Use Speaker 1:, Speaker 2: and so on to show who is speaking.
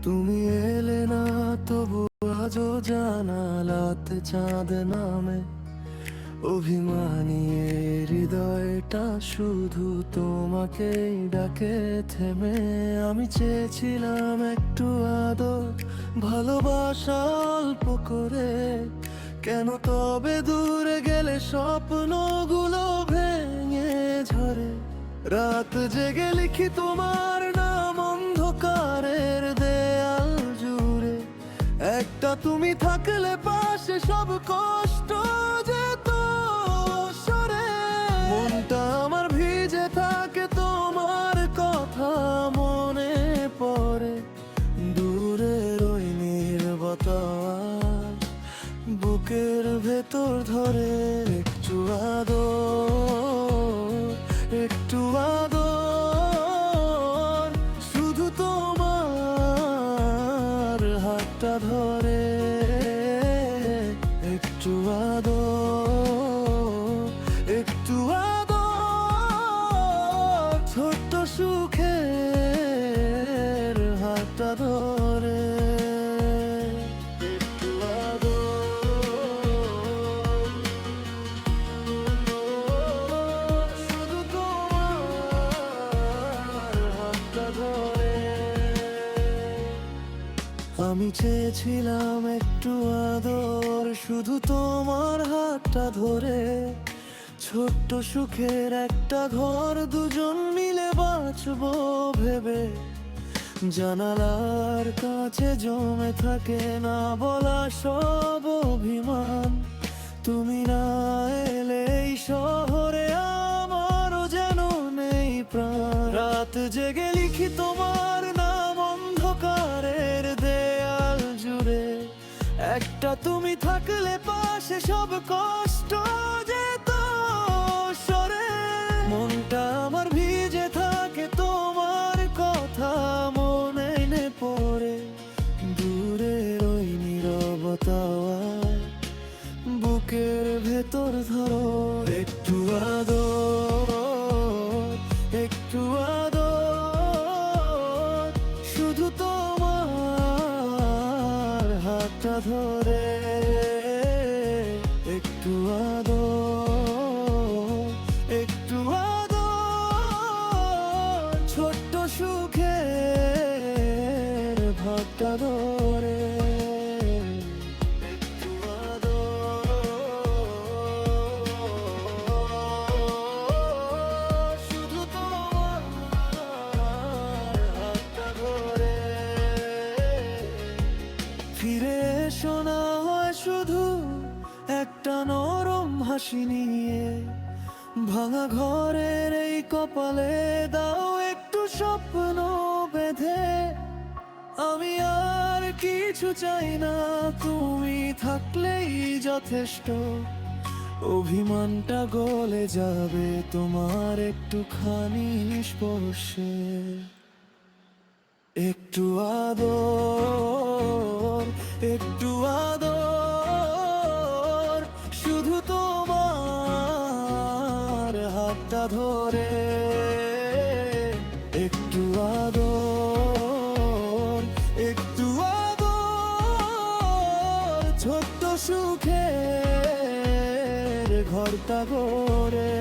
Speaker 1: তুমি এলে না তবু আজও জানালাতে চাঁদ নামে। অভিমানী এই হৃদয়টা শুধু তোমাকেই ডাকে থেমে। আমি চেয়েছিলাম একটু আদর, ভালোবাসা অল্প করে। কেন তবে দূরে গেলে স্বপ্নগুলো ভেঙে ঝরে? রাত জেগে লিখি তোমার নাম অন্ধকারের দেয়াল জুড়ে। একটা তুমি থাকলে পাশে সব কষ্ট যেত সরে। মনটা আমার ভিজে থাকে তোমার কথা মনে পড়ে। দূরের ওই নীরবতা বুকের ভেতর ধরে। একটু আদর, একটু আদর, শুধু তোমার হাতটা ধরে। একটু আদর, একটু আদর, ছোট্ট সুখের হাতটা ধরে। একটু আদর, শুধু তোমার হাতটা ধরে। আমি চেয়েছিলাম একটু আদর, শুধু তোমার হাতটা ধরে। ছোট্ট সুখের একটা ঘর, দুজন মিলে বাঁচবো ভেবে। জানালার কাছে জমে থাকে না বলা সব অভিমান। তুমি না এলে এই শহরে আমারও যেন নেই প্রাণ। রাত জেগে লিখি তোমার নাম অন্ধকারের দেয়াল জুড়ে। একটা তুমি থাকলে পাশে সব কষ্ট যেত সরে। মনটা আমার ভিজে থাকে তোমার কথা মনে পড়ে। দূরের ওই নীরবতা বুকের ভেতর ধরো। একটু আদর, একটু আদর, শুধু তোমার হাতটা ধরে। একটু আদর, একটু আদর, ছোট্ট সুখের ভাগটা ধরে। একটু আদর, শুধু তোমার হাতটা ধরে। ফিরে এসো না হয় শুধু একটা নরম হাসি নিয়ে। ভাঙা ঘরের এই কপালে দাও একটু স্বপ্ন বেঁধে। আমি আর কিছু চাই না, তুমি থাকলেই যথেষ্ট। অভিমানটা গলে যাবে তোমার একটুখানি স্পর্শে। একটু আদর, একটু আদর, শুধু তোমার হাতটা ধরে। একটু আদর, একটু আদর, ছোট্ট সুখের ঘরটা গড়ে।